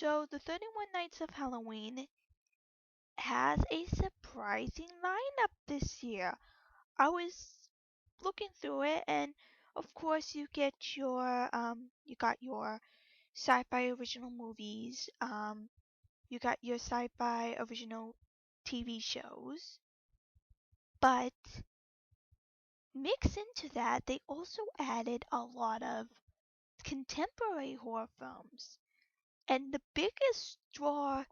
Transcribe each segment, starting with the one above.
So the 31 Nights of Halloween has a surprising lineup this year. I was looking through it, and of course you got your sci-fi original movies, you got your sci-fi original TV shows, but mixed into that they also added a lot of contemporary horror films. And the biggest draw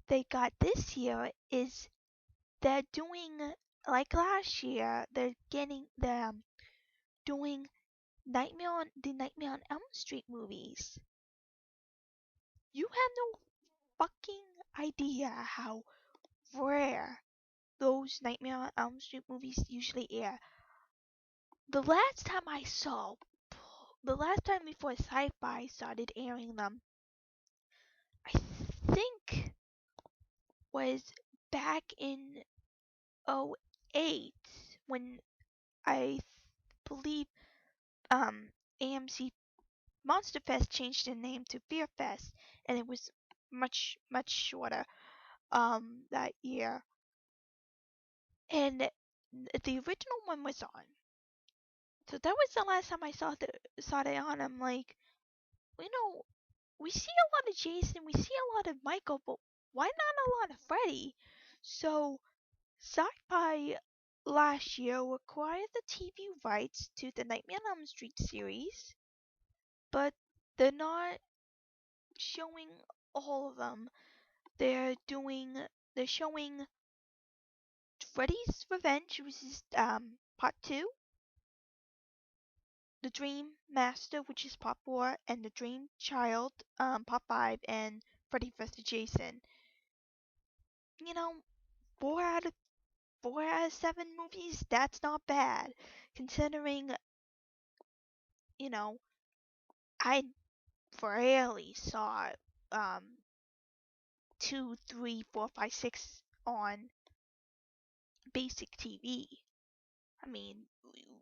they got this year is they're doing, like last year, they're doing Nightmare on Elm Street movies. You have no fucking idea how rare those Nightmare on Elm Street movies usually air. The last time I saw, the last time before Syfy started airing them, I think was back in '08 when I believe AMC Monster Fest changed their name to Fear Fest, and it was much shorter that year. And the original one was on. So that was the last time I saw it on. I'm like, you know, we see a lot of Jason, we see a lot of Michael, but why not a lot of Freddy? So Sci-Fi last year acquired the TV rights to the Nightmare on Elm Street series, but they're not showing all of them. They're showing Freddy's Revenge, which is part 2, The Dream Master, which is part 4, and The Dream Child, part 5, and Freddy vs. Jason. You know, 4 out of 7 movies, that's not bad. Considering, you know, I rarely saw um 2, 3, 4, 5, 6 on basic TV. I mean,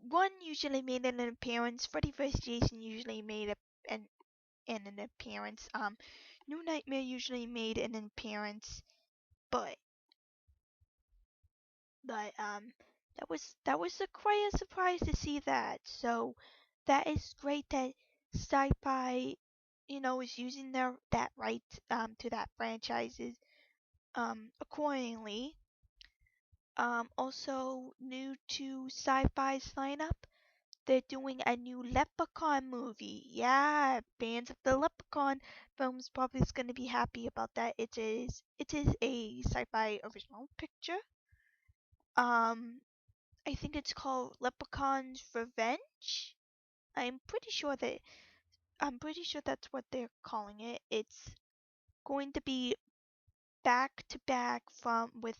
one usually made an appearance. Freddy vs. Jason usually made an appearance. New Nightmare usually made an appearance, but that was quite a surprise to see that. So that is great that Sci-Fi, is using that right to that franchises accordingly. Also new to Sci-Fi's lineup, they're doing a new Leprechaun movie. Yeah, fans of the Leprechaun films probably is going to be happy about that. It is a Sci-Fi original picture. Um, I think it's called Leprechaun's Revenge. I'm pretty sure that I'm pretty sure that's what they're calling it. It's going to be back to back from with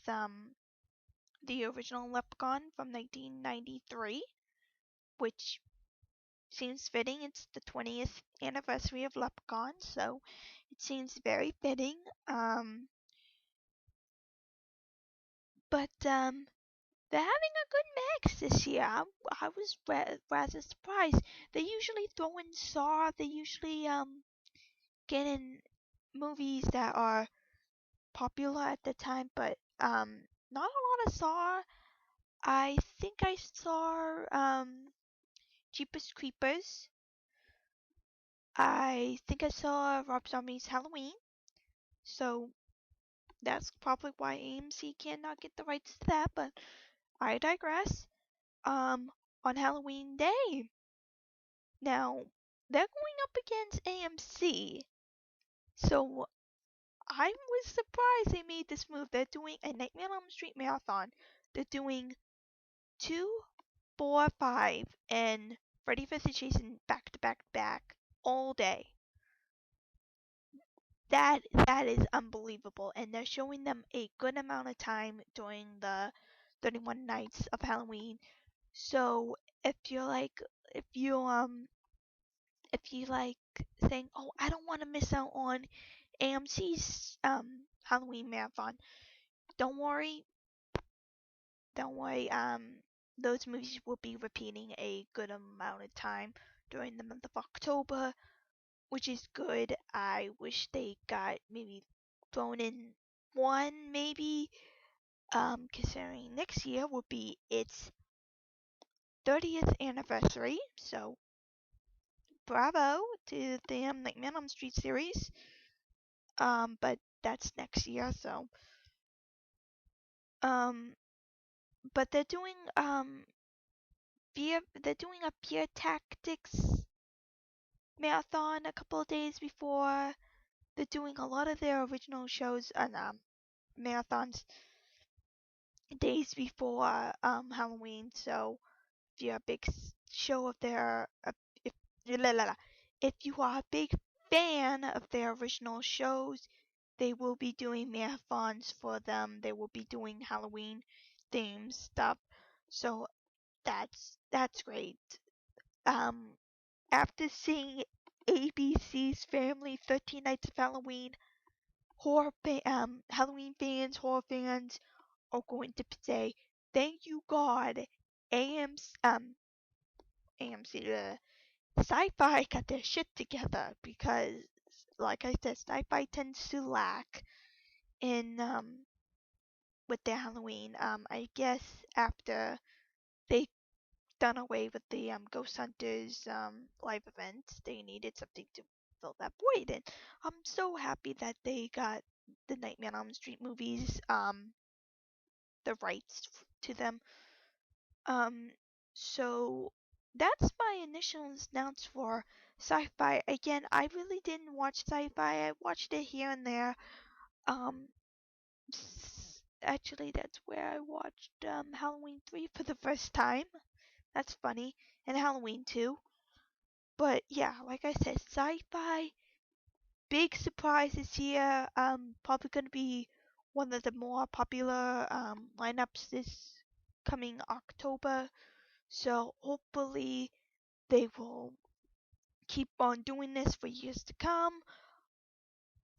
the original Leprechaun from 1993, which seems fitting. It's the 20th anniversary of Leprechaun, so it seems very fitting. Um, but they're having a good mix this year. I was rather surprised. They usually throw in Saw. They usually get in movies that are popular at the time, but not a lot of Saw. I think I saw Jeepers Creepers. I think I saw Rob Zombie's Halloween. So that's probably why AMC cannot get the rights to that, but I digress. On Halloween Day, now they're going up against AMC, so I was surprised they made this move. They're doing a Nightmare on Elm Street marathon. They're doing 2, 4, 5, and Freddy vs. Jason back to back to back all day. That is unbelievable, and they're showing them a good amount of time during the 31 nights of Halloween. So if you like saying, "Oh, I don't want to miss out on AMC's Halloween marathon," don't worry, don't worry. Those movies will be repeating a good amount of time during the month of October, which is good. I wish they got maybe thrown in one, maybe, considering next year will be its 30th anniversary. So bravo to the Nightmare on Elm Street series. But that's next year. So um, but they're doing a Fear Tactics marathon a couple of days before. They're doing a lot of their original shows and marathons days before Halloween. So if you're a big show of their if la, la, la, if you are a big fan of their original shows, they will be doing marathons for them. They will be doing Halloween themed stuff. So that's great. Um, After seeing ABC's Family 13 Nights of Halloween, Halloween fans, horror fans are going to say, "Thank you, God." AMC, Syfy got their shit together because, like I said, Syfy tends to lack in with their Halloween. I guess after they done away with the Ghost Hunters live event, they needed something to fill that void, and I'm so happy that they got the Nightmare on Elm Street movies the rights to them. Um, so that's my initial announce for Syfy. Again, I really didn't watch Syfy. I watched it here and there. Um, Actually, that's where I watched Halloween 3 for the first time. That's funny. And Halloween 2. But yeah, like I said, Syfy, big surprises here. Probably gonna be one of the more popular lineups this coming October. So hopefully they will keep on doing this for years to come.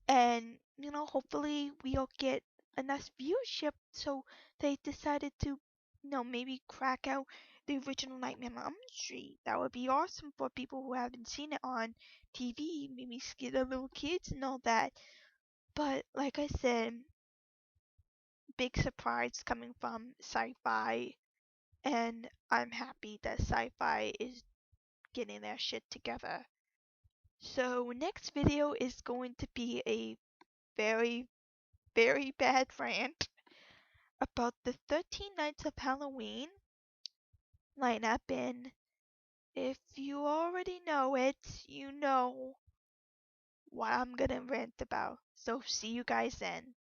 And, hopefully we'll get enough viewership so they decided to, maybe crack out the original Nightmare on Elm Street. That would be awesome for people who haven't seen it on TV, maybe scare the little kids and all that. But like I said, big surprise coming from Syfy, and I'm happy that Syfy is getting their shit together. So next video is going to be a very, very bad rant about the 13 Nights of Halloween lineup, and if you already know it, you know what I'm gonna rant about. So see you guys then.